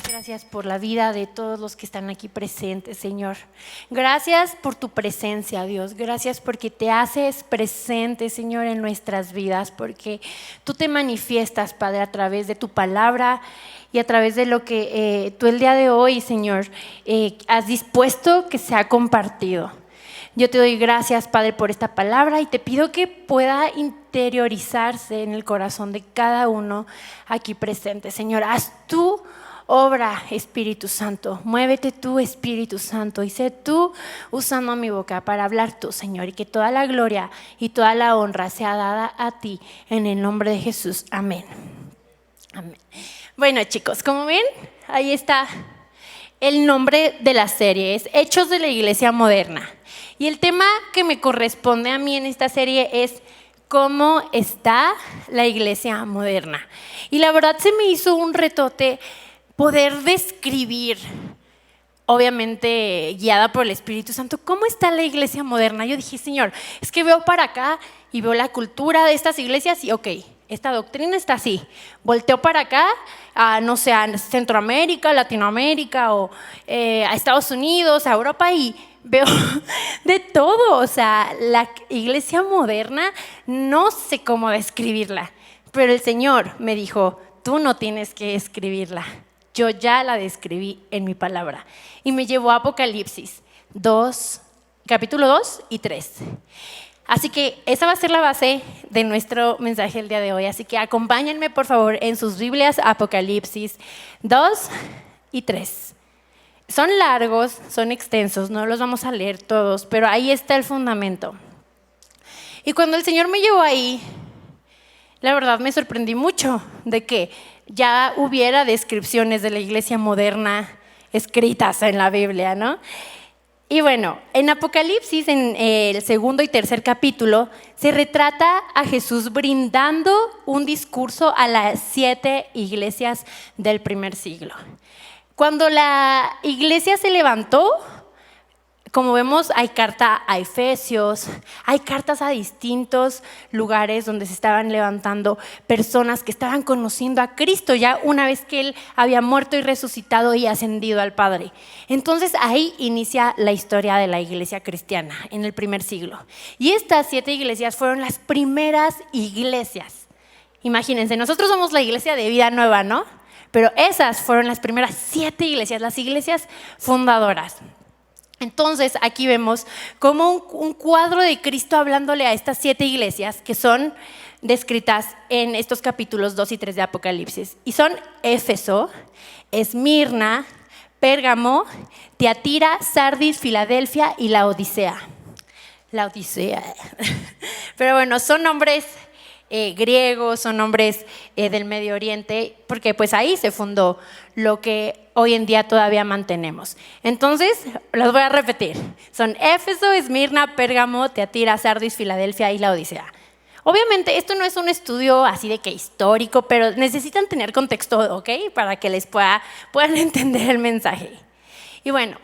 Gracias por la vida de todos los que están aquí presentes, Señor. Gracias por tu presencia, Dios. Gracias porque te haces presente, Señor, en nuestras vidas, porque tú te manifiestas, Padre, a través de tu palabra y a través de lo que tú el día de hoy, Señor, has dispuesto que sea compartido. Yo te doy gracias, Padre, por esta palabra y te pido que pueda interiorizarse en el corazón de cada uno aquí presente. Señor, haz tú obra, Espíritu Santo. Muévete tú, Espíritu Santo, y sé tú usando mi boca para hablar tú, Señor, y que toda la gloria y toda la honra sea dada a ti en el nombre de Jesús. Amén. Amén. Bueno, chicos, como ven, ahí está el nombre de la serie, es Hechos de la Iglesia Moderna. Y el tema que me corresponde a mí en esta serie es ¿cómo está la iglesia moderna? Y la verdad se me hizo un retote poder describir, obviamente guiada por el Espíritu Santo, ¿cómo está la iglesia moderna? Yo dije, Señor, es que veo para acá y veo la cultura de estas iglesias y ok, esta doctrina está así. Volteo para acá, no sé, a Centroamérica, Latinoamérica o a Estados Unidos, a Europa y veo de todo. O sea, la iglesia moderna no sé cómo describirla, pero el Señor me dijo, tú no tienes que escribirla. Yo ya la describí en mi palabra. Y me llevó a Apocalipsis 2, capítulo 2 y 3. Así que esa va a ser la base de nuestro mensaje el día de hoy. Así que acompáñenme, por favor, en sus Biblias, Apocalipsis 2 y 3. Son largos, son extensos, no los vamos a leer todos, pero ahí está el fundamento. Y cuando el Señor me llevó ahí, la verdad me sorprendí mucho de que ya hubiera descripciones de la iglesia moderna escritas en la Biblia, ¿no? Y bueno, en Apocalipsis, en el segundo y tercer capítulo, se retrata a Jesús brindando un discurso a las 7 iglesias del primer siglo. Cuando la iglesia se levantó, como vemos, hay carta a Efesios, hay cartas a distintos lugares donde se estaban levantando personas que estaban conociendo a Cristo ya una vez que Él había muerto y resucitado y ascendido al Padre. Entonces ahí inicia la historia de la iglesia cristiana en el primer siglo. Y estas 7 iglesias fueron las primeras iglesias. Imagínense, nosotros somos la iglesia de Vida Nueva, ¿no? Pero esas fueron las primeras 7 iglesias, las iglesias fundadoras. Entonces aquí vemos como un cuadro de Cristo hablándole a estas 7 iglesias que son descritas en estos capítulos 2 y 3 de Apocalipsis. Y son Éfeso, Esmirna, Pérgamo, Tiatira, Sardis, Filadelfia y Laodicea. Laodicea. Pero bueno, son nombres griegos, son nombres del Medio Oriente, porque pues ahí se fundó lo que hoy en día todavía mantenemos. Entonces, los voy a repetir. Son Éfeso, Esmirna, Pérgamo, Tiatira, Sardis, Filadelfia y Laodicea. Obviamente esto no es un estudio así de que histórico, pero necesitan tener contexto, ¿ok? Para que les puedan entender el mensaje. Y bueno,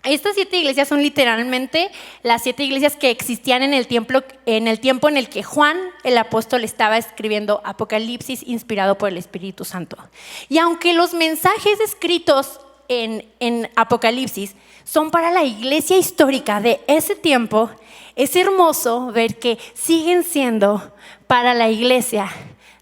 estas 7 iglesias son literalmente las 7 iglesias que existían en el tiempo en el que Juan, el apóstol, estaba escribiendo Apocalipsis inspirado por el Espíritu Santo. Y aunque los mensajes escritos en Apocalipsis son para la iglesia histórica de ese tiempo, es hermoso ver que siguen siendo para la iglesia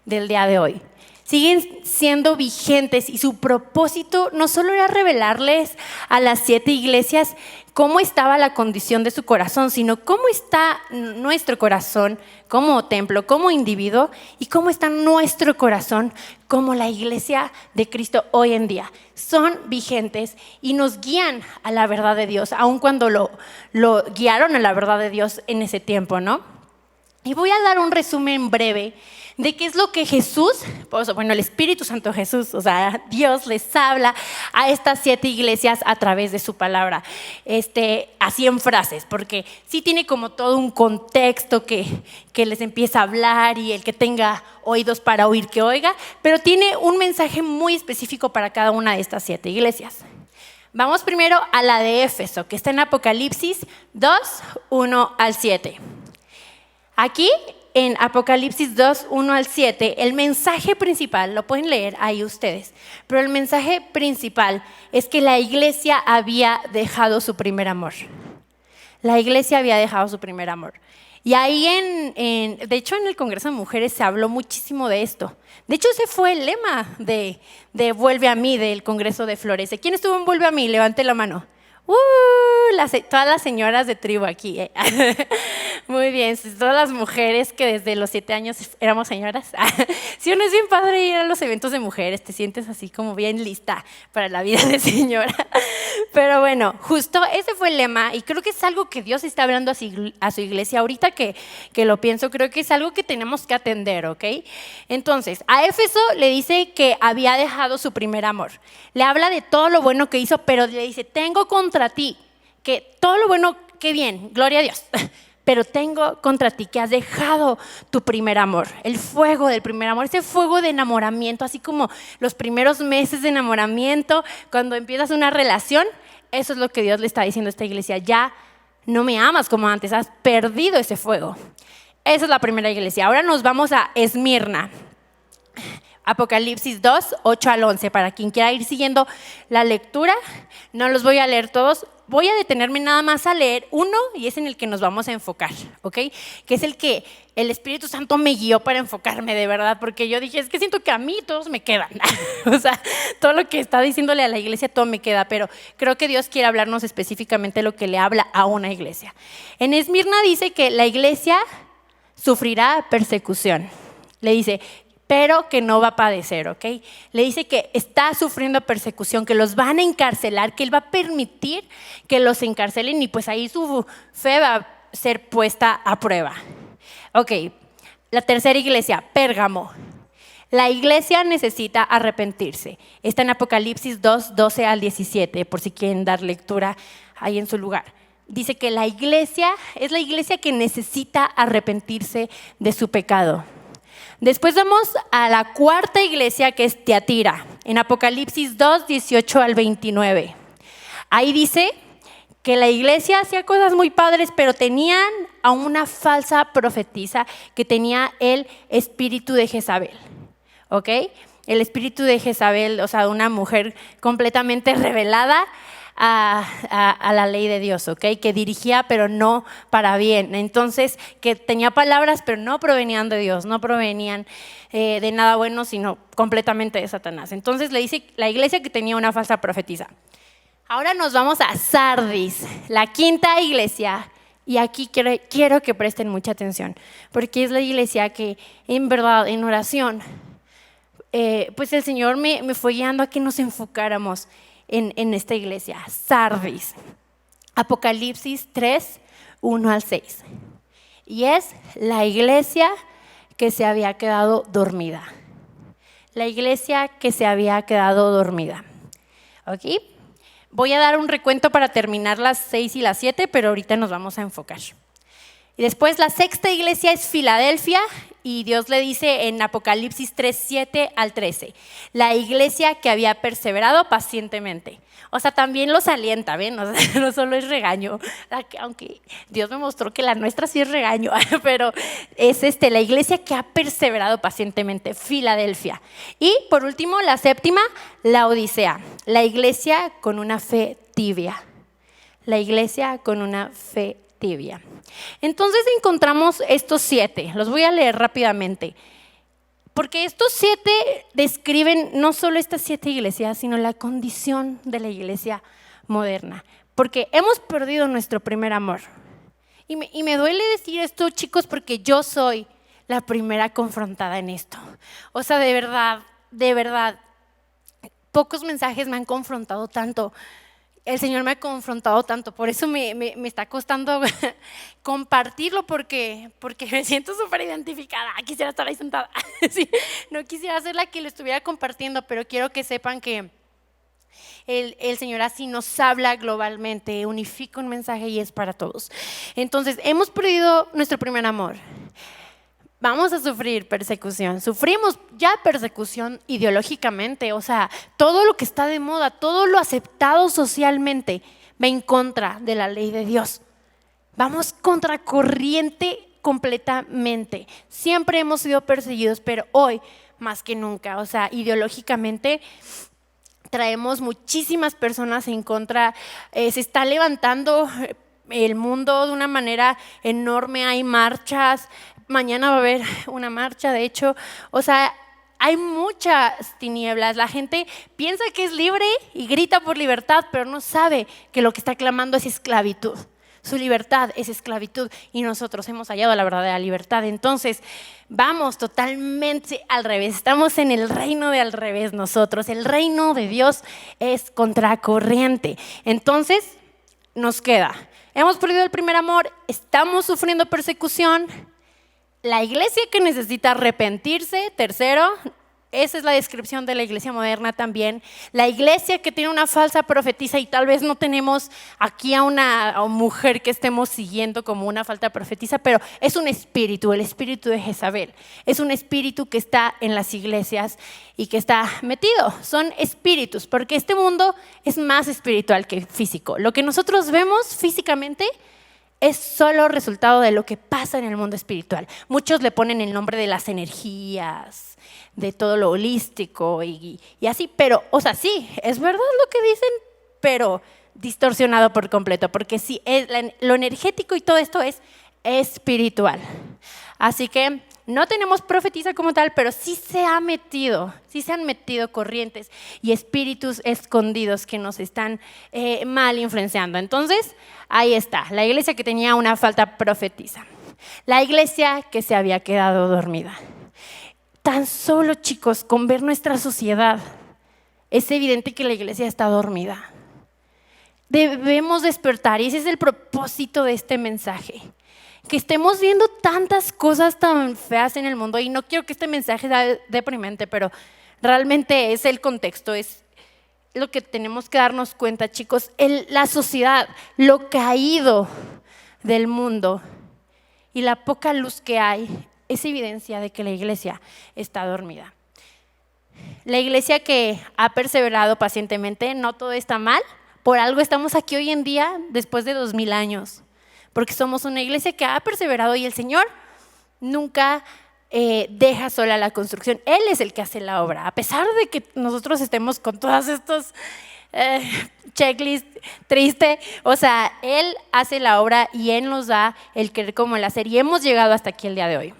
del día de hoy. Siguen siendo vigentes y su propósito no solo era revelarles a las 7 iglesias cómo estaba la condición de su corazón, sino cómo está nuestro corazón como templo, como individuo y cómo está nuestro corazón como la iglesia de Cristo hoy en día. Son vigentes y nos guían a la verdad de Dios, aun cuando lo guiaron a la verdad de Dios en ese tiempo, ¿no? Y voy a dar un resumen breve de qué es lo que Jesús, bueno, el Espíritu Santo Jesús, o sea, Dios les habla a estas 7 iglesias a través de su palabra, así en frases, porque sí tiene como todo un contexto que les empieza a hablar y el que tenga oídos para oír que oiga, pero tiene un mensaje muy específico para cada una de estas 7 iglesias. Vamos primero a la de Éfeso, que está en Apocalipsis 2, 1 al 7. Aquí en Apocalipsis 2, 1 al 7, el mensaje principal, lo pueden leer ahí ustedes, pero el mensaje principal es que la iglesia había dejado su primer amor. La iglesia había dejado su primer amor. Y ahí de hecho en el Congreso de Mujeres se habló muchísimo de esto. De hecho ese fue el lema de Vuelve a mí del Congreso de Florece. ¿Quién estuvo en Vuelve a mí? Levante la mano. Todas las señoras de tribu aquí. Muy bien, todas las mujeres que desde los 7 años éramos señoras. Si uno es bien padre ir a los eventos de mujeres, te sientes así como bien lista para la vida de señora. Pero bueno, justo ese fue el lema y creo que es algo que Dios está hablando a su iglesia. Ahorita que lo pienso, creo que es algo que tenemos que atender, ¿ok? Entonces, a Éfeso le dice que había dejado su primer amor. Le habla de todo lo bueno que hizo, pero le dice, tengo contra ti, que todo lo bueno, qué bien, gloria a Dios, pero tengo contra ti que has dejado tu primer amor, el fuego del primer amor, ese fuego de enamoramiento, así como los primeros meses de enamoramiento, cuando empiezas una relación, eso es lo que Dios le está diciendo a esta iglesia, ya no me amas como antes, has perdido ese fuego. Esa es la primera iglesia. Ahora nos vamos a Esmirna. Apocalipsis 2, 8 al 11, para quien quiera ir siguiendo la lectura, no los voy a leer todos, voy a detenerme nada más a leer uno y es en el que nos vamos a enfocar, ¿ok? Que es el que el Espíritu Santo me guió para enfocarme de verdad, porque yo dije, es que siento que a mí todos me quedan, o sea, todo lo que está diciéndole a la iglesia, todo me queda, pero creo que Dios quiere hablarnos específicamente lo que le habla a una iglesia. En Esmirna dice que la iglesia sufrirá persecución, le dice, pero que no va a padecer, ¿ok? Le dice que está sufriendo persecución, que los van a encarcelar, que Él va a permitir que los encarcelen y pues ahí su fe va a ser puesta a prueba. Ok, la tercera iglesia, Pérgamo. La iglesia necesita arrepentirse. Está en Apocalipsis 2, 12 al 17, por si quieren dar lectura ahí en su lugar. Dice que la iglesia es la iglesia que necesita arrepentirse de su pecado. Después vamos a la cuarta iglesia, que es Tiatira, en Apocalipsis 2, 18 al 29. Ahí dice que la iglesia hacía cosas muy padres, pero tenían a una falsa profetisa que tenía el espíritu de Jezabel, ¿ok? El espíritu de Jezabel, o sea, una mujer completamente rebelada a la ley de Dios, ¿ok? Que dirigía pero no para bien. Entonces, que tenía palabras pero no provenían de Dios, no provenían de nada bueno, sino completamente de Satanás. Entonces le dice la iglesia que tenía una falsa profetisa. Ahora nos vamos a Sardis, la quinta iglesia. Y aquí quiero que presten mucha atención, porque es la iglesia que en verdad, en oración, pues el Señor me fue guiando a que nos enfocáramos en esta iglesia, Sardis, Apocalipsis 3, 1 al 6. Y es la iglesia que se había quedado dormida. La iglesia que se había quedado dormida. ¿Ok? Voy a dar un recuento para terminar las 6 y las 7, pero ahorita nos vamos a enfocar. Y después la sexta iglesia es Filadelfia y Dios le dice en Apocalipsis 3, 7 al 13, la iglesia que había perseverado pacientemente. O sea, también los alienta, ¿ven? O sea, no solo es regaño, aunque Dios me mostró que la nuestra sí es regaño, pero es la iglesia que ha perseverado pacientemente, Filadelfia. Y por último, la séptima, la Odisea, la iglesia con una fe tibia. La iglesia con una fe tibia. Entonces encontramos estos 7, los voy a leer rápidamente, porque estos 7 describen no solo estas 7 iglesias, sino la condición de la iglesia moderna, porque hemos perdido nuestro primer amor. Y me duele decir esto, chicos, porque yo soy la primera confrontada en esto. O sea, de verdad, pocos mensajes me han confrontado tanto. El Señor me ha confrontado tanto, por eso me está costando compartirlo porque me siento súper identificada. Quisiera estar ahí sentada, sí, no quisiera ser la que lo estuviera compartiendo, pero quiero que sepan que el Señor así nos habla globalmente, unifica un mensaje y es para todos. Entonces, hemos perdido nuestro primer amor. Vamos a sufrir persecución, sufrimos ya persecución ideológicamente, o sea, todo lo que está de moda, todo lo aceptado socialmente va en contra de la ley de Dios. Vamos contracorriente completamente. Siempre hemos sido perseguidos, pero hoy más que nunca, o sea, ideológicamente traemos muchísimas personas en contra, se está levantando el mundo de una manera enorme, hay marchas, mañana va a haber una marcha, de hecho, o sea, hay muchas tinieblas, la gente piensa que es libre y grita por libertad, pero no sabe que lo que está clamando es esclavitud. Su libertad es esclavitud y nosotros hemos hallado la verdadera libertad. Entonces, vamos totalmente al revés. Estamos en el reino de al revés nosotros. El reino de Dios es contracorriente. Entonces, nos queda. Hemos perdido el primer amor, estamos sufriendo persecución. La iglesia que necesita arrepentirse, tercero, esa es la descripción de la iglesia moderna también. La iglesia que tiene una falsa profetisa y tal vez no tenemos aquí a una mujer que estemos siguiendo como una falsa profetisa, pero es un espíritu, el espíritu de Jezabel. Es un espíritu que está en las iglesias y que está metido. Son espíritus, porque este mundo es más espiritual que físico. Lo que nosotros vemos físicamente es solo resultado de lo que pasa en el mundo espiritual. Muchos le ponen el nombre de las energías, de todo lo holístico y así, pero, o sea, sí, es verdad lo que dicen, pero distorsionado por completo, porque sí, lo energético y todo esto es espiritual. Así que no tenemos profetisa como tal, pero sí se han metido corrientes y espíritus escondidos que nos están mal influenciando. Entonces, ahí está, la iglesia que tenía una falta profetisa, la iglesia que se había quedado dormida. Tan solo, chicos, con ver nuestra sociedad, es evidente que la iglesia está dormida. Debemos despertar y ese es el propósito de este mensaje. Que estemos viendo tantas cosas tan feas en el mundo y no quiero que este mensaje sea deprimente, pero realmente es el contexto, es lo que tenemos que darnos cuenta, chicos. La sociedad, lo caído del mundo y la poca luz que hay es evidencia de que la iglesia está dormida. La iglesia que ha perseverado pacientemente, no todo está mal, por algo estamos aquí hoy en día después de 2000 años. Porque somos una iglesia que ha perseverado y el Señor nunca deja sola la construcción. Él es el que hace la obra. A pesar de que nosotros estemos con todos estos checklists tristes, o sea, Él hace la obra y Él nos da el querer como el hacer. Y hemos llegado hasta aquí el día de hoy.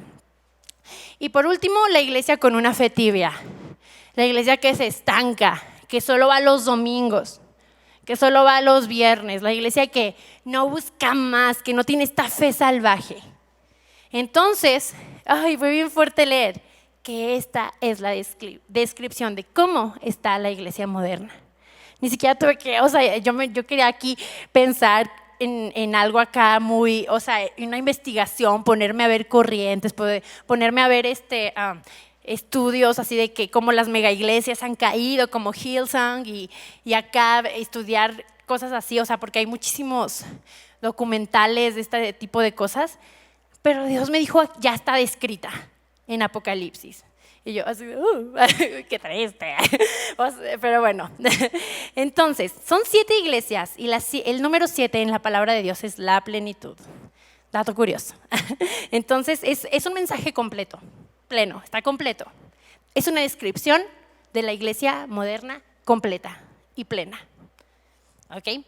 Y por último, la iglesia con una fe tibia. La iglesia que se estanca, que solo va los domingos, que solo va los viernes, la iglesia que no busca más, que no tiene esta fe salvaje. Entonces, fue bien fuerte leer que esta es la descripción de cómo está la iglesia moderna. Ni siquiera tuve que, o sea, yo quería aquí pensar en algo acá muy, o sea, una investigación, ponerme a ver corrientes, ponerme a ver estudios así de que cómo las mega iglesias han caído, como Hillsong y acá estudiar cosas así, o sea, porque hay muchísimos documentales de este tipo de cosas, pero Dios me dijo, ya está descrita en Apocalipsis. Y yo así, qué triste. Pero bueno, entonces, son 7 iglesias y el número 7 en la palabra de Dios es la plenitud. Dato curioso. Entonces, es un mensaje completo. Pleno, está completo. Es una descripción de la iglesia moderna completa y plena. ¿Ok?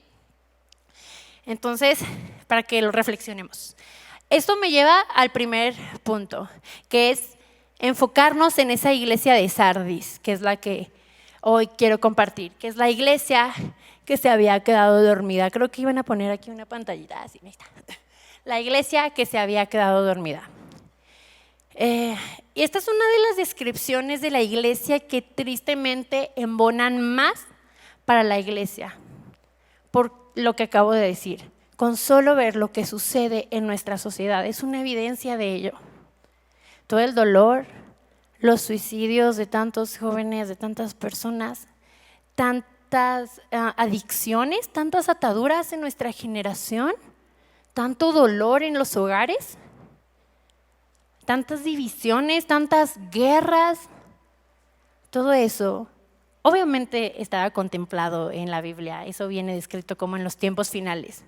Entonces, para que lo reflexionemos. Esto me lleva al primer punto, que es enfocarnos en esa iglesia de Sardis, que es la que hoy quiero compartir, que es la iglesia que se había quedado dormida. Creo que iban a poner aquí una pantallita así, ahí está. La iglesia que se había quedado dormida. Y esta es una de las descripciones de la iglesia que tristemente embonan más para la iglesia, por lo que acabo de decir. Con solo ver lo que sucede en nuestra sociedad, es una evidencia de ello. Todo el dolor, los suicidios de tantos jóvenes, de tantas personas, tantas adicciones, tantas ataduras en nuestra generación, tanto dolor en los hogares. Tantas divisiones, tantas guerras, todo eso obviamente estaba contemplado en la Biblia, eso viene descrito como en los tiempos finales,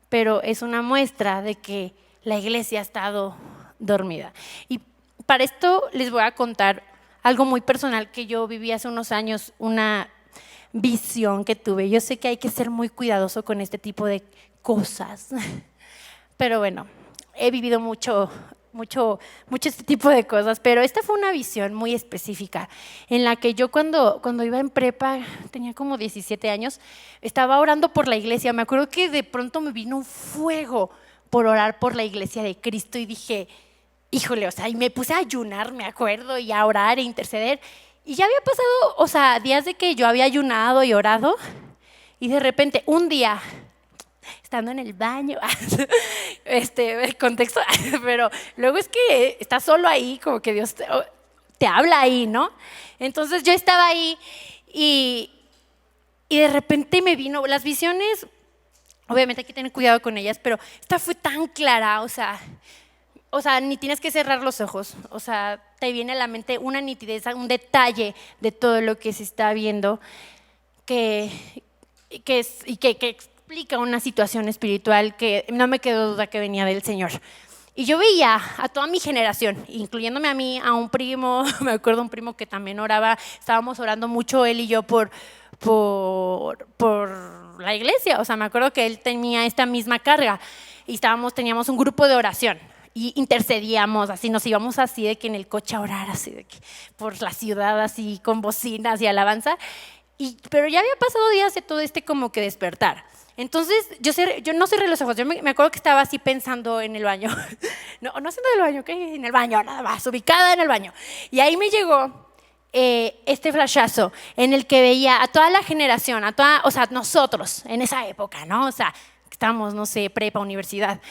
pero es una muestra de que la iglesia ha estado dormida. Y para esto les voy a contar algo muy personal que yo viví hace unos años, una visión que tuve. Yo sé que hay que ser muy cuidadoso con este tipo de cosas, pero bueno, he vivido mucho este tipo de cosas, pero esta fue una visión muy específica en la que yo cuando iba en prepa, tenía como 17 años, estaba orando por la iglesia. Me acuerdo que de pronto me vino un fuego por orar por la iglesia de Cristo y dije, híjole, o sea, y me puse a ayunar, me acuerdo, y a orar e interceder. Y ya había pasado, o sea, días de que yo había ayunado y orado, y de repente, un día, estando en el baño, el contexto, pero luego es que estás solo ahí, como que Dios te habla ahí, ¿no? Entonces yo estaba ahí y de repente me vino, las visiones, obviamente hay que tener cuidado con ellas, pero esta fue tan clara, o sea, ni tienes que cerrar los ojos, o sea, te viene a la mente una nitidez, un detalle de todo lo que se está viendo que explica una situación espiritual que no me quedó duda que venía del Señor. Y yo veía a toda mi generación, incluyéndome a mí, a un primo, me acuerdo un primo que también oraba, estábamos orando mucho él y yo por la iglesia, o sea, me acuerdo que él tenía esta misma carga y teníamos un grupo de oración. Y intercedíamos, así nos íbamos así de que en el coche a orar, así de que por la ciudad, así con bocinas y alabanza. Pero ya había pasado días de todo como que despertar. Entonces, yo no cerré los ojos, yo me acuerdo que estaba así pensando en el baño, no haciendo el baño, ¿qué? En el baño, nada más, ubicada en el baño. Y ahí me llegó este flashazo en el que veía a toda la generación, o sea, nosotros en esa época, ¿no? O sea, estábamos, no sé, prepa, universidad,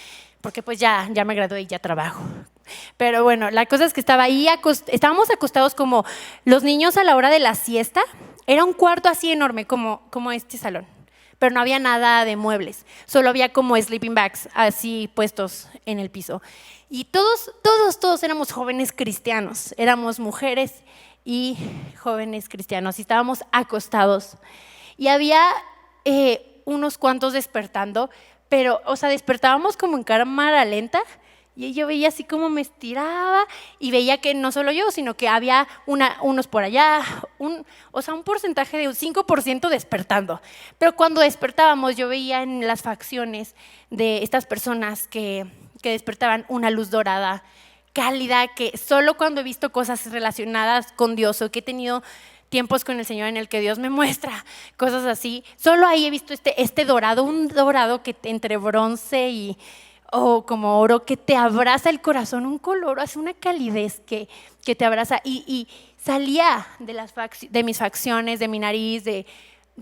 porque pues ya me gradué y ya trabajo. Pero bueno, la cosa es que estaba ahí, estábamos acostados como los niños a la hora de la siesta. Era un cuarto así enorme, como este salón, pero no había nada de muebles, solo había como sleeping bags así puestos en el piso. Y todos éramos jóvenes cristianos, éramos mujeres y jóvenes cristianos, y estábamos acostados. Y había unos cuantos despertando, pero, o sea, despertábamos como en cámara lenta. Y yo veía así como me estiraba y veía que no solo yo, sino que había unos por allá, un porcentaje de un 5% despertando. Pero cuando despertábamos yo veía en las facciones de estas personas que despertaban una luz dorada, cálida, que solo cuando he visto cosas relacionadas con Dios o que he tenido tiempos con el Señor en el que Dios me muestra cosas así, solo ahí he visto este dorado, un dorado que entre bronce o como oro, que te abraza el corazón, un color, hace una calidez que te abraza y salía de mis facciones, de mi nariz, de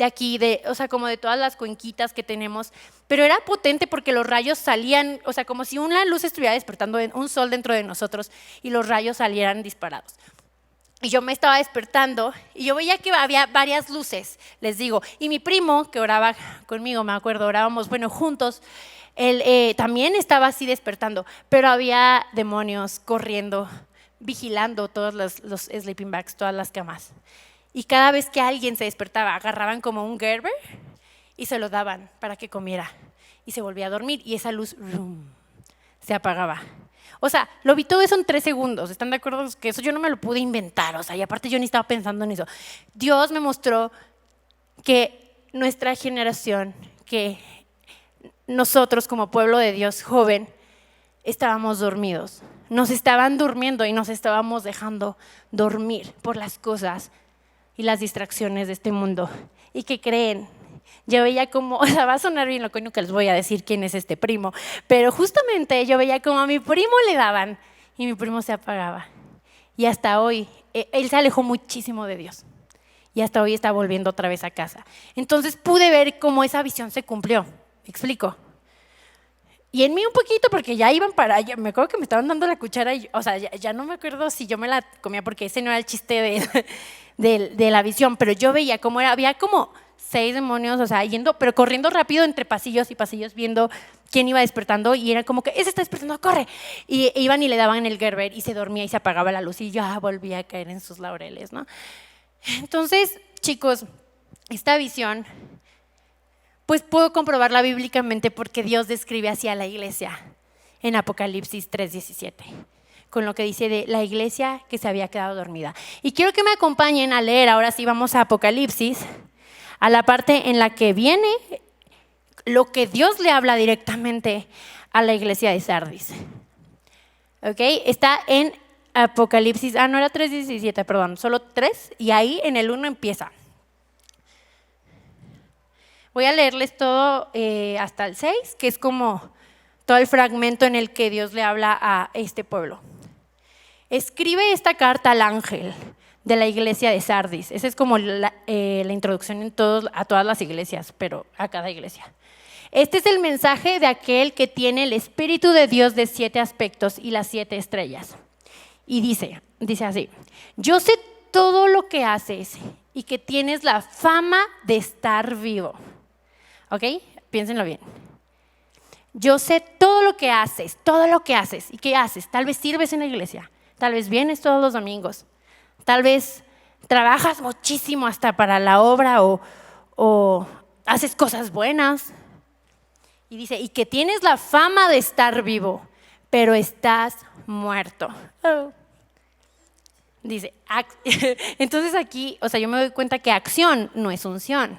aquí, o sea, como de todas las cuenquitas que tenemos, pero era potente porque los rayos salían, o sea, como si una luz estuviera despertando, un sol dentro de nosotros y los rayos salieran disparados. Y yo me estaba despertando y yo veía que había varias luces, les digo, y mi primo que oraba conmigo, me acuerdo, orábamos, bueno, juntos, él también estaba así despertando, pero había demonios corriendo, vigilando todos los sleeping bags, todas las camas. Y cada vez que alguien se despertaba, agarraban como un Gerber y se lo daban para que comiera. Y se volvía a dormir y esa luz se apagaba. O sea, lo vi todo eso en 3 segundos. ¿Están de acuerdo? Que eso yo no me lo pude inventar. O sea, y aparte yo ni estaba pensando en eso. Dios me mostró que nuestra generación, que nosotros como pueblo de Dios joven, estábamos dormidos. Nos estaban durmiendo y nos estábamos dejando dormir por las cosas y las distracciones de este mundo. ¿Y qué creen? Yo veía como, o sea, va a sonar bien lo coño que les voy a decir quién es este primo, pero justamente yo veía como a mi primo le daban y mi primo se apagaba. Y hasta hoy, él se alejó muchísimo de Dios. Y hasta hoy está volviendo otra vez a casa. Entonces pude ver cómo esa visión se cumplió. ¿Me explico? Y en mí un poquito, porque ya iban para allá. Me acuerdo que me estaban dando la cuchara, o sea, ya no me acuerdo si yo me la comía, porque ese no era el chiste de la visión, pero yo veía cómo había como 6 demonios, o sea, yendo, pero corriendo rápido entre pasillos y pasillos, viendo quién iba despertando, y era como que ese está despertando, corre. Y iban y le daban el Gerber y se dormía y se apagaba la luz y ya volvía a caer en sus laureles, ¿no? Entonces, chicos, esta visión, pues puedo comprobarla bíblicamente porque Dios describe así a la iglesia. en Apocalipsis 3:17, con lo que dice de la iglesia que se había quedado dormida. Y quiero que me acompañen a leer, ahora sí vamos a Apocalipsis, a la parte en la que viene lo que Dios le habla directamente a la iglesia de Sardis. ¿Ok? Está en Apocalipsis, no era 3:17, perdón, solo 3, y ahí en el 1 empieza. Voy a leerles todo hasta el 6, que es como todo el fragmento en el que Dios le habla a este pueblo. Escribe esta carta al ángel de la iglesia de Sardis. Esa es como la introducción a todas las iglesias, pero a cada iglesia. Este es el mensaje de aquel que tiene el Espíritu de Dios de 7 aspectos y las 7 estrellas. Y dice así: yo sé todo lo que haces y que tienes la fama de estar vivo. ¿Ok? Piénsenlo bien. Yo sé todo lo que haces. ¿Y qué haces? Tal vez sirves en la iglesia, tal vez vienes todos los domingos, tal vez trabajas muchísimo hasta para la obra o haces cosas buenas. Y dice, y que tienes la fama de estar vivo, pero estás muerto. Oh. Dice, entonces aquí, yo me doy cuenta que acción no es unción.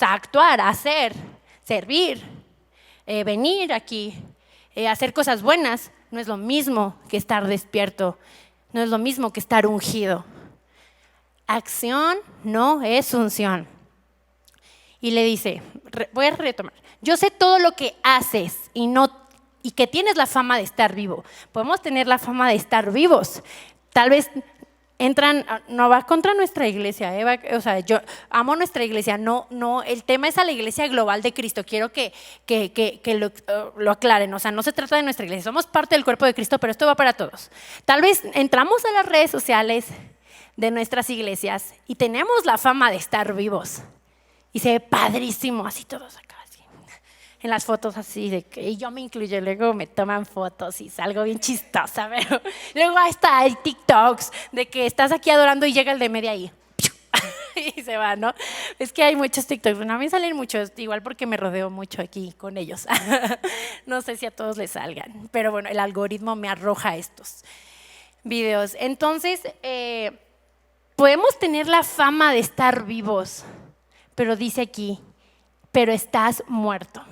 Actuar, hacer, servir, venir aquí, hacer cosas buenas, no es lo mismo que estar despierto, no es lo mismo que estar ungido. Acción no es unción. Y le dice, voy a retomar, yo sé todo lo que haces y que tienes la fama de estar vivo. Podemos tener la fama de estar vivos. Tal vez no va contra nuestra iglesia, yo amo nuestra iglesia, no, el tema es a la iglesia global de Cristo, quiero que lo aclaren, no se trata de nuestra iglesia, somos parte del cuerpo de Cristo, pero esto va para todos. Tal vez entramos a las redes sociales de nuestras iglesias y tenemos la fama de estar vivos y se ve padrísimo, así todos acá, así, en las fotos así, y yo me incluyo, luego me toman fotos y salgo bien chistosa, pero luego está el TikToks de que estás aquí adorando y llega el de media ahí y se va, ¿no? Es que hay muchos TikToks, a mí salen muchos, igual porque me rodeo mucho aquí con ellos. No sé si a todos les salgan, pero bueno, el algoritmo me arroja estos videos. Entonces, podemos tener la fama de estar vivos, pero dice aquí, pero estás muerto.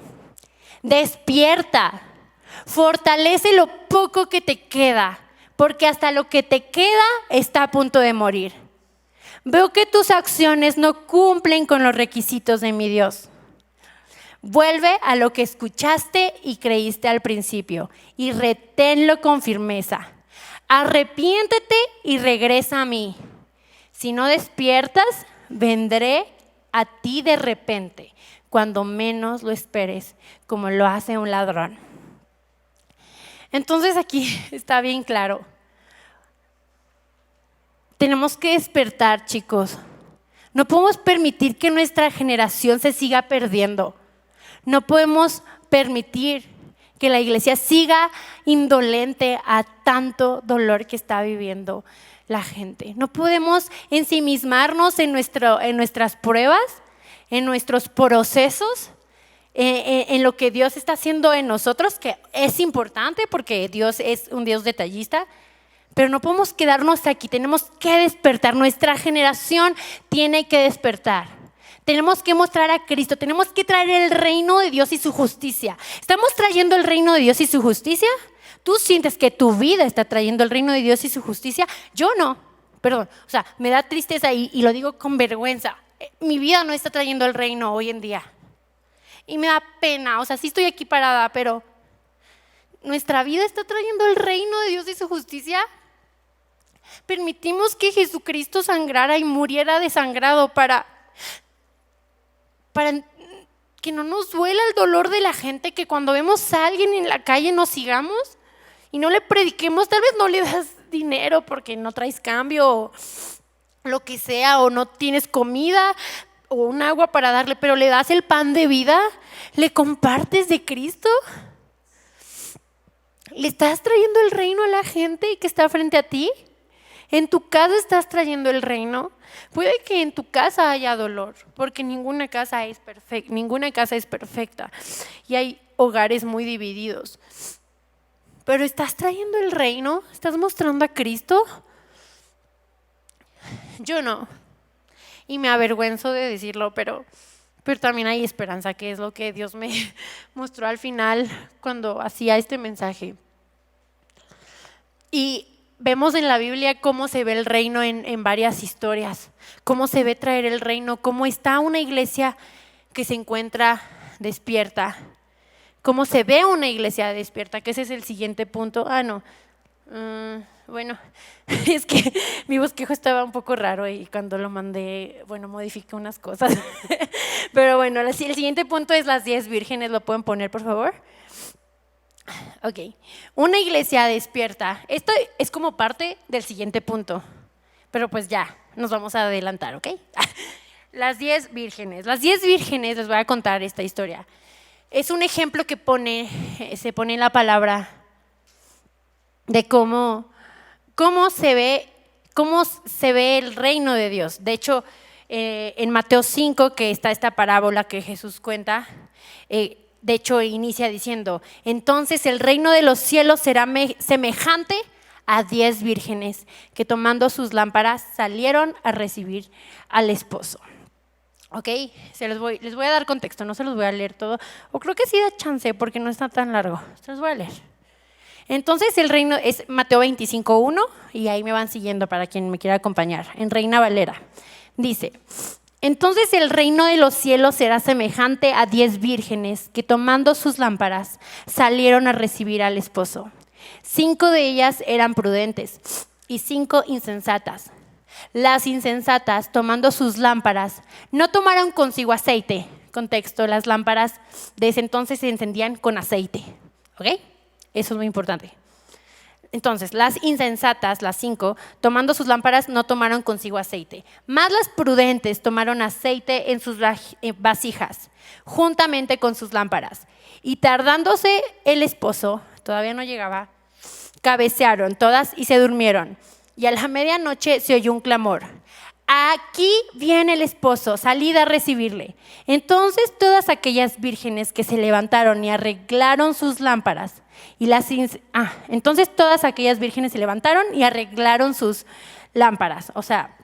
Despierta, fortalece lo poco que te queda, porque hasta lo que te queda está a punto de morir. Veo que tus acciones no cumplen con los requisitos de mi Dios. Vuelve a lo que escuchaste y creíste al principio y reténlo con firmeza. Arrepiéntete y regresa a mí. Si no despiertas, vendré a ti de repente, cuando menos lo esperes, como lo hace un ladrón. Entonces aquí está bien claro. Tenemos que despertar, chicos. No podemos permitir que nuestra generación se siga perdiendo. No podemos permitir que la iglesia siga indolente a tanto dolor que está viviendo la gente. No podemos ensimismarnos en nuestras pruebas, en nuestros procesos, en lo que Dios está haciendo en nosotros, que es importante porque Dios es un Dios detallista, pero no podemos quedarnos aquí, tenemos que despertar, nuestra generación tiene que despertar. Tenemos que mostrar a Cristo, tenemos que traer el reino de Dios y su justicia. ¿Estamos trayendo el reino de Dios y su justicia? ¿Tú sientes que tu vida está trayendo el reino de Dios y su justicia? Yo no, perdón, me da tristeza y lo digo con vergüenza. Mi vida no está trayendo el reino hoy en día. Y me da pena, sí estoy aquí parada, pero ¿nuestra vida está trayendo el reino de Dios y su justicia? Permitimos que Jesucristo sangrara y muriera desangrado para que no nos duela el dolor de la gente, que cuando vemos a alguien en la calle nos sigamos y no le prediquemos. Tal vez no le das dinero porque no traes cambio o lo que sea, o no tienes comida o un agua para darle, pero le das el pan de vida, le compartes de Cristo. ¿Le estás trayendo el reino a la gente que está frente a ti? ¿En tu casa estás trayendo el reino? Puede que en tu casa haya dolor, porque ninguna casa es perfecta y hay hogares muy divididos. pero ¿estás trayendo el reino? ¿Estás mostrando a Cristo? Yo no. Y me avergüenzo de decirlo, pero también hay esperanza, que es lo que Dios me mostró al final cuando hacía este mensaje. Y vemos en la Biblia cómo se ve el reino en varias historias, cómo se ve traer el reino, cómo está una iglesia que se encuentra despierta, cómo se ve una iglesia despierta, que ese es el siguiente punto. Bueno, es que mi bosquejo estaba un poco raro y cuando lo mandé, modifiqué unas cosas. Pero bueno, el siguiente punto es las 10 vírgenes, ¿lo pueden poner, por favor? Ok, una iglesia despierta. Esto es como parte del siguiente punto, pero pues ya, nos vamos a adelantar, ¿ok? Las 10 vírgenes. Las 10 vírgenes, les voy a contar esta historia. Es un ejemplo que se pone en la palabra de cómo se ve el reino de Dios. De hecho, en Mateo 5, que está esta parábola que Jesús cuenta, de hecho inicia diciendo: entonces el reino de los cielos será semejante a 10 vírgenes que tomando sus lámparas salieron a recibir al esposo. Ok, les voy a dar contexto, no se los voy a leer todo, o creo que sí da chance porque no está tan largo, se los voy a leer. Entonces el reino es Mateo 25:1 y ahí me van siguiendo para quien me quiera acompañar, en Reina Valera. Dice: entonces el reino de los cielos será semejante a 10 vírgenes que tomando sus lámparas salieron a recibir al esposo. 5 de ellas eran prudentes y 5 insensatas. Las insensatas, tomando sus lámparas, no tomaron consigo aceite. Contexto: las lámparas de ese entonces se encendían con aceite. ¿Ok? Eso es muy importante. Entonces, las insensatas, las 5, tomando sus lámparas, no tomaron consigo aceite. Mas las prudentes tomaron aceite en sus vasijas, juntamente con sus lámparas. Y tardándose el esposo, todavía no llegaba, cabecearon todas y se durmieron. Y a la medianoche se oyó un clamor: aquí viene el esposo, salid a recibirle. Entonces todas aquellas vírgenes que se levantaron y arreglaron sus lámparas, o sea,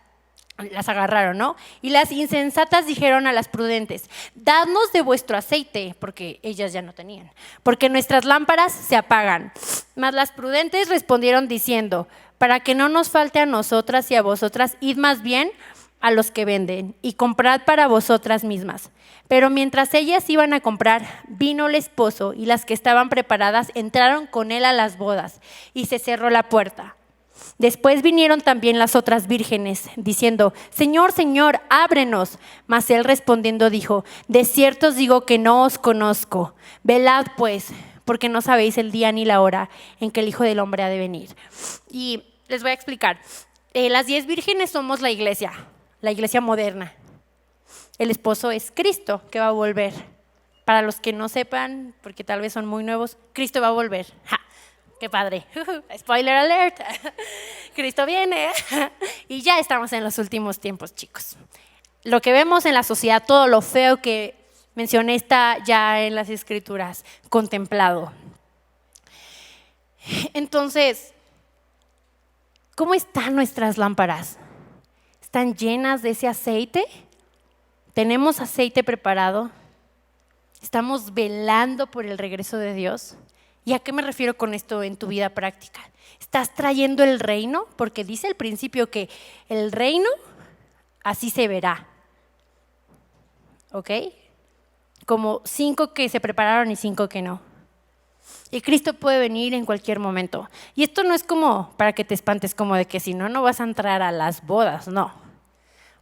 las agarraron, ¿no? Y las insensatas dijeron a las prudentes: dadnos de vuestro aceite, porque ellas ya no tenían, porque nuestras lámparas se apagan. Mas las prudentes respondieron diciendo: para que no nos falte a nosotras y a vosotras, id más bien a los que venden y comprad para vosotras mismas. Pero mientras ellas iban a comprar, vino el esposo y las que estaban preparadas entraron con él a las bodas y se cerró la puerta. Después vinieron también las otras vírgenes, diciendo: Señor, Señor, ábrenos. Mas él respondiendo dijo: de cierto os digo que no os conozco. Velad pues, porque no sabéis el día ni la hora en que el Hijo del Hombre ha de venir. Y les voy a explicar. Las 10 vírgenes somos la iglesia moderna. El esposo es Cristo, que va a volver. Para los que no sepan, porque tal vez son muy nuevos, Cristo va a volver. ¡Ja! ¡Qué padre! Spoiler alert. Cristo viene. Y ya estamos en los últimos tiempos, chicos. Lo que vemos en la sociedad, todo lo feo que mencioné está ya en las Escrituras contemplado. Entonces, ¿cómo están nuestras lámparas? ¿Están llenas de ese aceite? ¿Tenemos aceite preparado? ¿Estamos velando por el regreso de Dios? ¿Y a qué me refiero con esto en tu vida práctica? ¿Estás trayendo el reino? Porque dice al principio que el reino así se verá. ¿Ok? Como 5 que se prepararon y 5 que no. Y Cristo puede venir en cualquier momento. Y esto no es como para que te espantes, como de que si no, no vas a entrar a las bodas, no.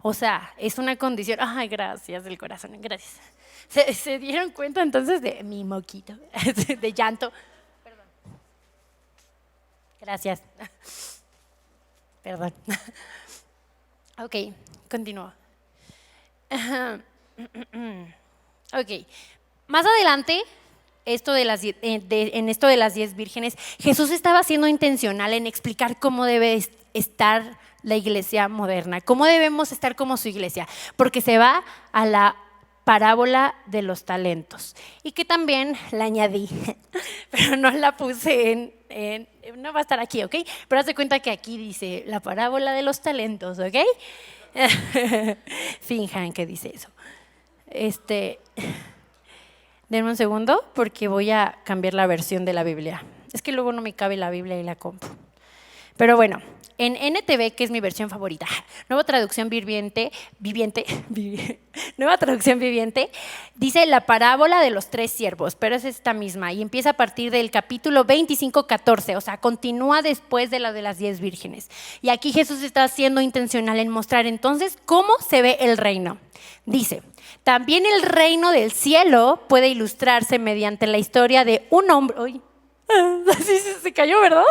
O sea, es una condición. Ay, gracias del corazón, gracias. ¿Se dieron cuenta entonces de mi moquito, de llanto? Perdón. Gracias. Perdón. Ok, continúo. Ok, más adelante, en esto de las 10 vírgenes, Jesús estaba siendo intencional en explicar cómo debe estar la iglesia moderna, cómo debemos estar como su iglesia, porque se va a la parábola de los talentos y que también la añadí, pero no la puse no va a estar aquí, ¿ok? Pero haz de cuenta que aquí dice la parábola de los talentos, ¿ok? Finjan que dice eso. Denme un segundo porque voy a cambiar la versión de la Biblia. Es que luego no me cabe la Biblia y la compro. Pero bueno, en NTV, que es mi versión favorita, Nueva Traducción Viviente, Nueva Traducción Viviente, dice la parábola de los 3 siervos, pero es esta misma y empieza a partir del capítulo 25:14, o sea, continúa después de la de las 10 vírgenes. Y aquí Jesús está siendo intencional en mostrar entonces cómo se ve el reino. Dice, también el reino del cielo puede ilustrarse mediante la historia de un hombre. ¡Uy! Sí, se cayó, ¿verdad?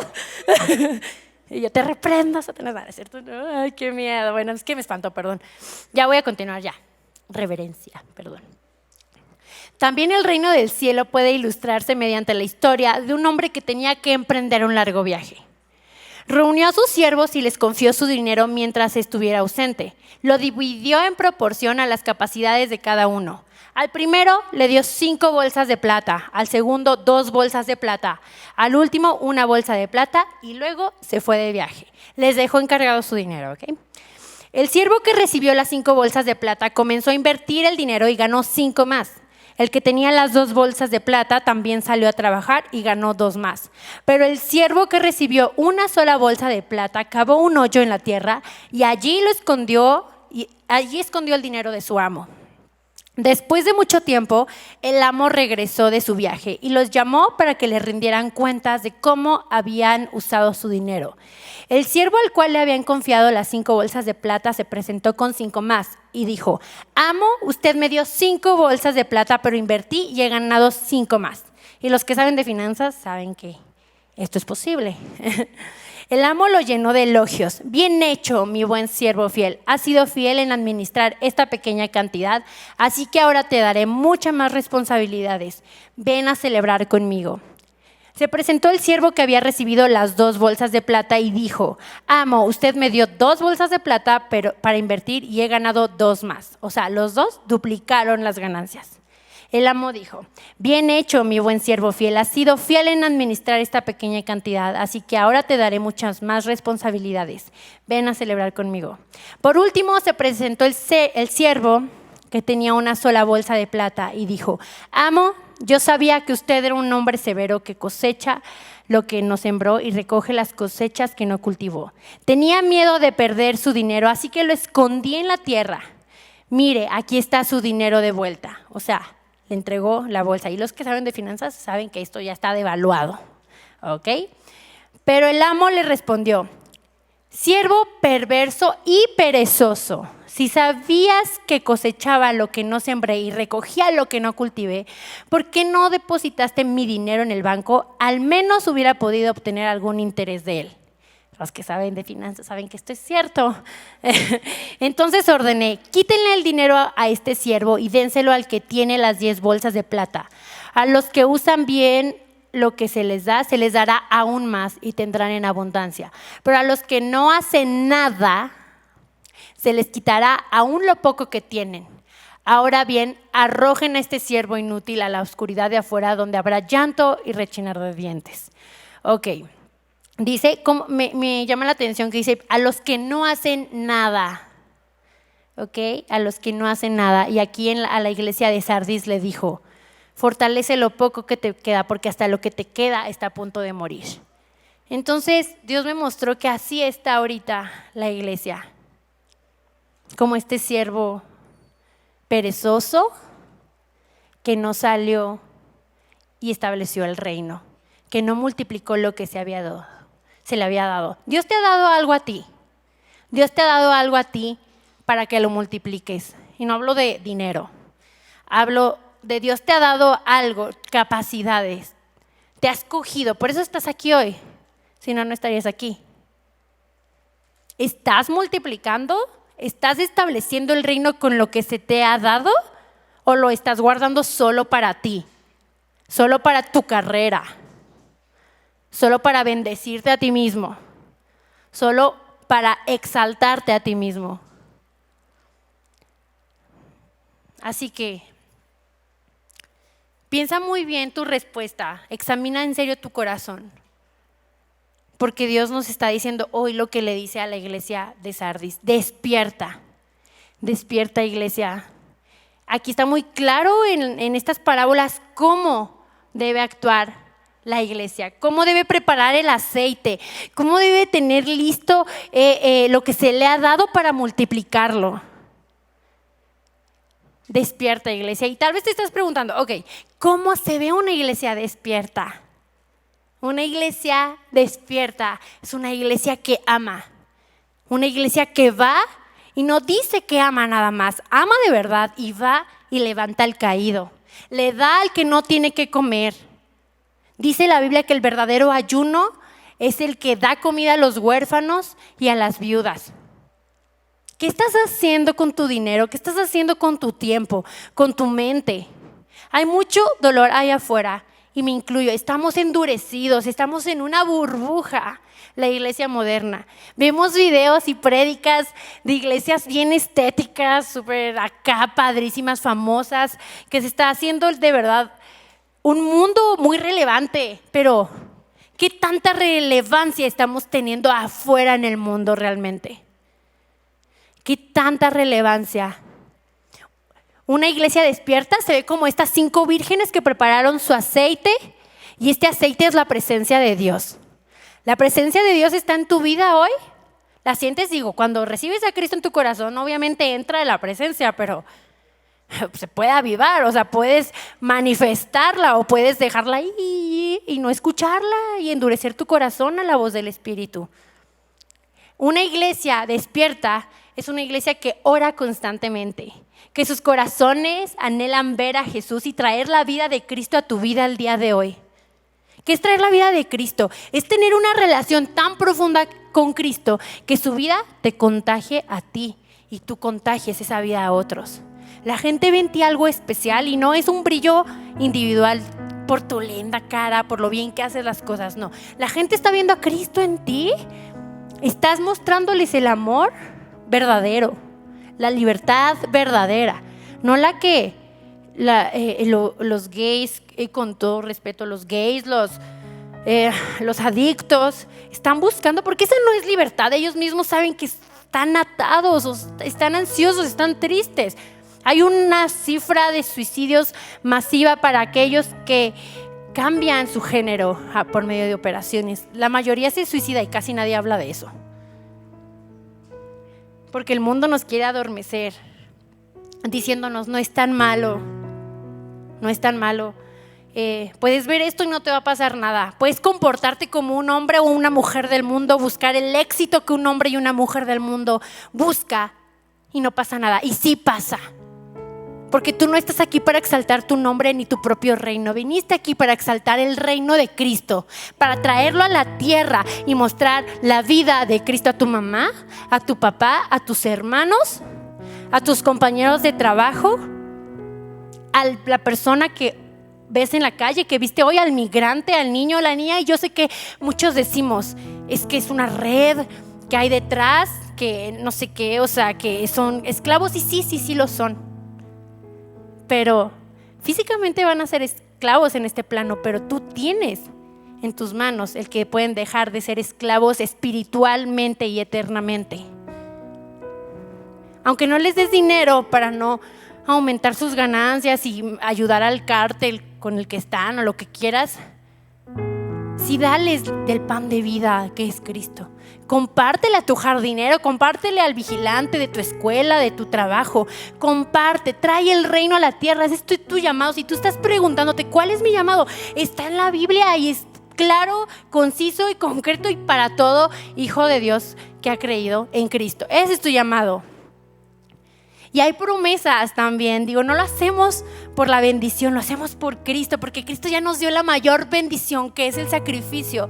Y yo te reprendo, Satanás, ¿es cierto? Ay, qué miedo. Bueno, es que me espantó, perdón. Ya voy a continuar ya. Reverencia, perdón. También el reino del cielo puede ilustrarse mediante la historia de un hombre que tenía que emprender un largo viaje. Reunió a sus siervos y les confió su dinero mientras estuviera ausente. Lo dividió en proporción a las capacidades de cada uno. Al primero le dio 5 bolsas de plata, al segundo 2 bolsas de plata, al último 1 bolsa de plata y luego se fue de viaje. Les dejó encargado su dinero, ¿ok? El siervo que recibió las 5 bolsas de plata comenzó a invertir el dinero y ganó 5 más. El que tenía las 2 bolsas de plata también salió a trabajar y ganó 2 más. Pero el siervo que recibió una sola bolsa de plata cavó un hoyo en la tierra y allí escondió el dinero de su amo. Después de mucho tiempo, el amo regresó de su viaje y los llamó para que le rindieran cuentas de cómo habían usado su dinero. El siervo al cual le habían confiado las 5 bolsas de plata se presentó con 5 más y dijo, amo, usted me dio 5 bolsas de plata, pero invertí y he ganado 5 más. Y los que saben de finanzas saben que esto es posible. El amo lo llenó de elogios. Bien hecho, mi buen siervo fiel. Has sido fiel en administrar esta pequeña cantidad, así que ahora te daré muchas más responsabilidades. Ven a celebrar conmigo. Se presentó el siervo que había recibido las 2 bolsas de plata y dijo, amo, usted me dio 2 bolsas de plata para invertir y he ganado 2 más. O sea, los 2 duplicaron las ganancias. El amo dijo, bien hecho, mi buen siervo fiel, has sido fiel en administrar esta pequeña cantidad, así que ahora te daré muchas más responsabilidades. Ven a celebrar conmigo. Por último, se presentó el siervo que tenía una sola bolsa de plata y dijo, amo, yo sabía que usted era un hombre severo que cosecha lo que no sembró y recoge las cosechas que no cultivó. Tenía miedo de perder su dinero, así que lo escondí en la tierra. Mire, aquí está su dinero de vuelta. O sea, le entregó la bolsa. Y los que saben de finanzas saben que esto ya está devaluado, ¿ok? Pero el amo le respondió, siervo perverso y perezoso, si sabías que cosechaba lo que no sembré y recogía lo que no cultivé, ¿por qué no depositaste mi dinero en el banco? Al menos hubiera podido obtener algún interés de él. Los que saben de finanzas saben que esto es cierto. Entonces ordené, quítenle el dinero a este siervo y dénselo al que tiene las 10 bolsas de plata. A los que usan bien lo que se les dará aún más y tendrán en abundancia. Pero a los que no hacen nada, se les quitará aún lo poco que tienen. Ahora bien, arrojen a este siervo inútil a la oscuridad de afuera, donde habrá llanto y rechinar de dientes. Ok. Dice, me llama la atención que dice, a los que no hacen nada, ¿ok? A los que no hacen nada. Y aquí a la iglesia de Sardis le dijo, fortalece lo poco que te queda, porque hasta lo que te queda está a punto de morir. Entonces, Dios me mostró que así está ahorita la iglesia, como este siervo perezoso que no salió y estableció el reino, que no multiplicó lo que se le había dado. Dios te ha dado algo a ti. Dios te ha dado algo a ti para que lo multipliques. Y no hablo de dinero. Hablo de Dios te ha dado algo, capacidades. Te ha escogido. Por eso estás aquí hoy. Si no, no estarías aquí. ¿Estás multiplicando? ¿Estás estableciendo el reino con lo que se te ha dado? ¿O lo estás guardando solo para ti? Solo para tu carrera. Solo para bendecirte a ti mismo, solo para exaltarte a ti mismo. Así que piensa muy bien tu respuesta, examina en serio tu corazón. Porque Dios nos está diciendo hoy lo que le dice a la iglesia de Sardis: despierta, despierta, iglesia. Aquí está muy claro en estas parábolas cómo debe actuar la iglesia, cómo debe preparar el aceite, cómo debe tener listo lo que se le ha dado para multiplicarlo. Despierta, iglesia. Y tal vez te estás preguntando, ok, ¿cómo se ve una iglesia despierta? Una iglesia despierta es una iglesia que ama, una iglesia que va y no dice que ama nada más, ama de verdad y va y levanta al caído, le da al que no tiene que comer. Dice la Biblia que el verdadero ayuno es el que da comida a los huérfanos y a las viudas. ¿Qué estás haciendo con tu dinero? ¿Qué estás haciendo con tu tiempo, con tu mente? Hay mucho dolor allá afuera y me incluyo. Estamos endurecidos, estamos en una burbuja. La iglesia moderna. Vemos videos y prédicas de iglesias bien estéticas, súper acá, padrísimas, famosas, que se está haciendo de verdad un mundo muy relevante. Pero, ¿qué tanta relevancia estamos teniendo afuera en el mundo realmente? ¿Qué tanta relevancia? Una iglesia despierta se ve como estas 5 vírgenes que prepararon su aceite, y este aceite es la presencia de Dios. ¿La presencia de Dios está en tu vida hoy? ¿La sientes? Digo, cuando recibes a Cristo en tu corazón, obviamente entra la presencia, pero se puede avivar, o sea, puedes manifestarla o puedes dejarla ahí y no escucharla y endurecer tu corazón a la voz del Espíritu. Una iglesia despierta es una iglesia que ora constantemente, que sus corazones anhelan ver a Jesús y traer la vida de Cristo a tu vida el día de hoy. ¿Qué es traer la vida de Cristo? Es tener una relación tan profunda con Cristo que su vida te contagie a ti y tú contagies esa vida a otros. La gente ve en ti algo especial y no es un brillo individual por tu linda cara, por lo bien que haces las cosas, no. La gente está viendo a Cristo en ti. Estás mostrándoles el amor verdadero, la libertad verdadera, no la que los gays, con todo respeto, los gays, los adictos están buscando, porque esa no es libertad. Ellos mismos saben que están atados, están ansiosos, están tristes. Hay una cifra de suicidios masiva para aquellos que cambian su género por medio de operaciones. La mayoría se suicida y casi nadie habla de eso, porque el mundo nos quiere adormecer diciéndonos no es tan malo, no es tan malo. Puedes ver esto y no te va a pasar nada. Puedes comportarte como un hombre o una mujer del mundo, buscar el éxito que un hombre y una mujer del mundo busca y no pasa nada. Y sí pasa, porque tú no estás aquí para exaltar tu nombre ni tu propio reino. Viniste aquí para exaltar el reino de Cristo, para traerlo a la tierra y mostrar la vida de Cristo a tu mamá, a tu papá, a tus hermanos, a tus compañeros de trabajo, a la persona que ves en la calle, que viste hoy, al migrante, al niño, a la niña. Y yo sé que muchos decimos, es que es una red que hay detrás, que no sé qué, o sea, que son esclavos. Y sí lo son. Pero físicamente van a ser esclavos en este plano, pero tú tienes en tus manos el que pueden dejar de ser esclavos espiritualmente y eternamente. Aunque no les des dinero para no aumentar sus ganancias y ayudar al cártel con el que están o lo que quieras, sí dales del pan de vida que es Cristo. Compártele a tu jardinero, compártele al vigilante de tu escuela, de tu trabajo. Comparte, trae el reino a la tierra. Ese es tu llamado. Si tú estás preguntándote ¿cuál es mi llamado? Está en la Biblia y es claro, conciso y concreto, y para todo hijo de Dios que ha creído en Cristo. Ese es tu llamado. Y hay promesas también. Digo, no lo hacemos por la bendición, lo hacemos por Cristo, porque Cristo ya nos dio la mayor bendición, que es el sacrificio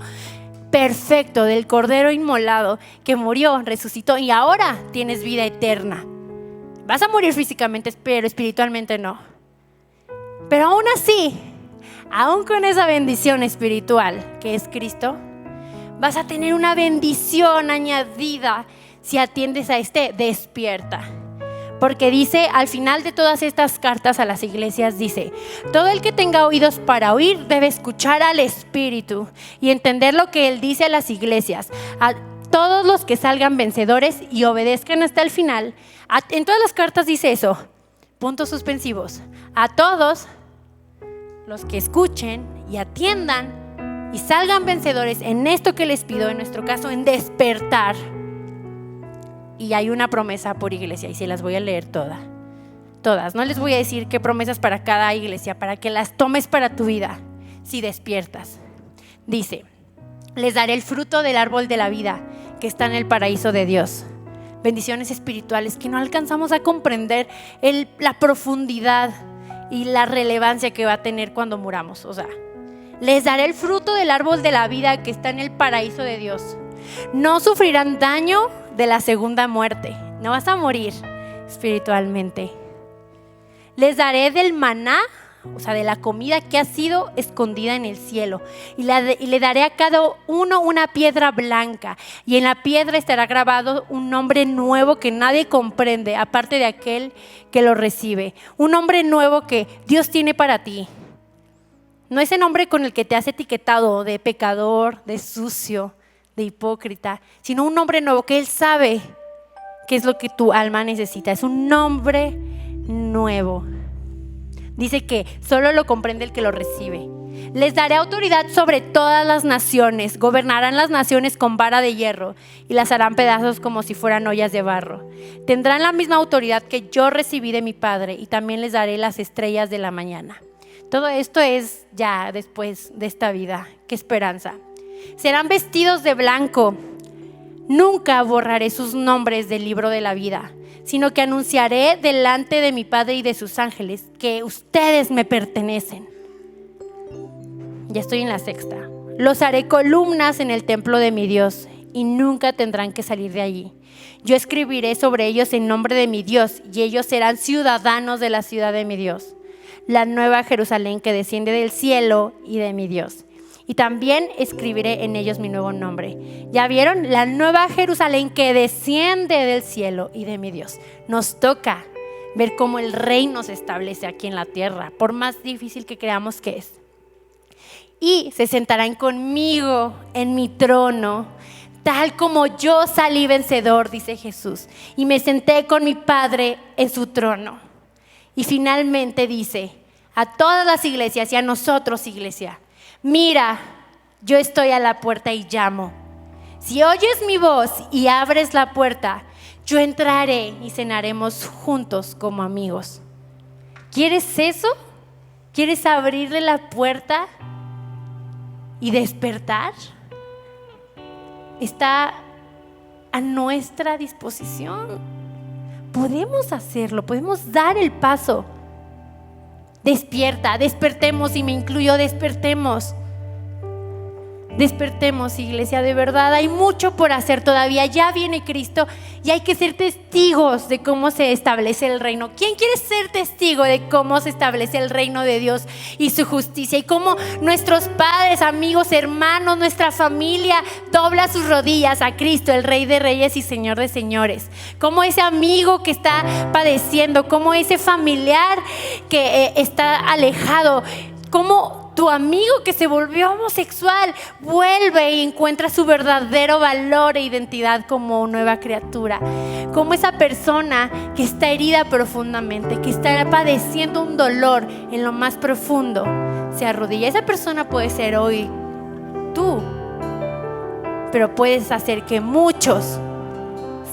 perfecto del Cordero inmolado, que murió, resucitó y ahora tienes vida eterna. Vas a morir físicamente, pero espiritualmente no. Pero aún así, aún con esa bendición espiritual que es Cristo, vas a tener una bendición añadida si atiendes a despierta. Porque dice, al final de todas estas cartas a las iglesias, dice: todo el que tenga oídos para oír debe escuchar al Espíritu y entender lo que Él dice a las iglesias. A todos los que salgan vencedores y obedezcan hasta el final. En todas las cartas dice eso, puntos suspensivos. A todos los que escuchen y atiendan y salgan vencedores en esto que les pido, en nuestro caso, en despertar. Y hay una promesa por iglesia y se las voy a leer todas. No les voy a decir qué promesas para cada iglesia, para que las tomes para tu vida si despiertas. Dice: les daré el fruto del árbol de la vida que está en el paraíso de Dios. Bendiciones espirituales que no alcanzamos a comprender la profundidad y la relevancia que va a tener cuando muramos. O sea, les daré el fruto del árbol de la vida que está en el paraíso de Dios. No sufrirán daño de la segunda muerte. No vas a morir espiritualmente. Les daré del maná, o sea, de la comida que ha sido escondida en el cielo. Y le daré a cada uno una piedra blanca. Y en la piedra estará grabado un nombre nuevo que nadie comprende, aparte de aquel que lo recibe. Un nombre nuevo que Dios tiene para ti. No ese nombre con el que te has etiquetado de pecador, de sucio, de hipócrita, sino un nombre nuevo que Él sabe qué es lo que tu alma necesita. Es un nombre nuevo. Dice que solo lo comprende el que lo recibe. Les daré autoridad sobre todas las naciones. Gobernarán las naciones con vara de hierro y las harán pedazos como si fueran ollas de barro. Tendrán la misma autoridad que yo recibí de mi Padre, y también les daré las estrellas de la mañana. Todo esto es ya después de esta vida. ¡Qué esperanza! Serán vestidos de blanco. Nunca borraré sus nombres del libro de la vida, sino que anunciaré delante de mi Padre y de sus ángeles que ustedes me pertenecen. Ya estoy en la sexta. Los haré columnas en el templo de mi Dios y nunca tendrán que salir de allí. Yo escribiré sobre ellos en nombre de mi Dios y ellos serán ciudadanos de la ciudad de mi Dios, la nueva Jerusalén que desciende del cielo y de mi Dios. Y también escribiré en ellos mi nuevo nombre. ¿Ya vieron? La nueva Jerusalén que desciende del cielo y de mi Dios. Nos toca ver cómo el reino se establece aquí en la tierra, por más difícil que creamos que es. Y se sentarán conmigo en mi trono, tal como yo salí vencedor, dice Jesús, y me senté con mi Padre en su trono. Y finalmente dice a todas las iglesias y a nosotros, iglesia: mira, yo estoy a la puerta y llamo. Si oyes mi voz y abres la puerta, yo entraré y cenaremos juntos como amigos. ¿Quieres eso? ¿Quieres abrirle la puerta y despertar? Está a nuestra disposición. Podemos hacerlo, podemos dar el paso. Despierta, despertemos, y me incluyo, despertemos. Despertemos, iglesia, de verdad hay mucho por hacer todavía. Ya viene Cristo y hay que ser testigos de cómo se establece el reino. ¿Quién quiere ser testigo de cómo se establece el reino de Dios y su justicia? Y cómo nuestros padres, amigos, hermanos, nuestra familia dobla sus rodillas a Cristo, el Rey de Reyes y Señor de Señores. Cómo ese amigo que está padeciendo, cómo ese familiar que está alejado, cómo tu amigo que se volvió homosexual vuelve y encuentra su verdadero valor e identidad como nueva criatura. Como esa persona que está herida profundamente, que está padeciendo un dolor en lo más profundo, se arrodilla. Esa persona puede ser hoy tú, pero puedes hacer que muchos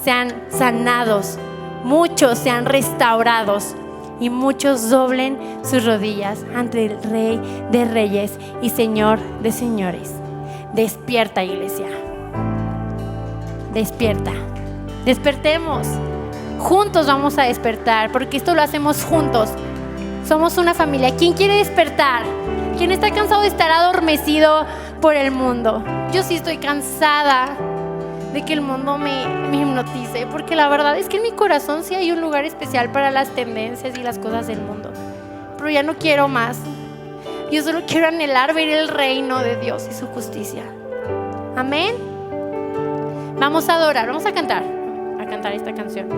sean sanados, muchos sean restaurados y muchos doblen sus rodillas ante el Rey de Reyes y Señor de Señores. Despierta, iglesia. Despierta. Despertemos. Juntos vamos a despertar, porque esto lo hacemos juntos. Somos una familia. ¿Quién quiere despertar? ¿Quién está cansado de estar adormecido por el mundo? Yo sí estoy cansada de que el mundo me hipnotice, porque la verdad es que en mi corazón sí hay un lugar especial para las tendencias y las cosas del mundo, pero ya no quiero más. Yo solo quiero anhelar ver el reino de Dios y su justicia. Amén. Vamos a adorar, vamos a cantar esta canción.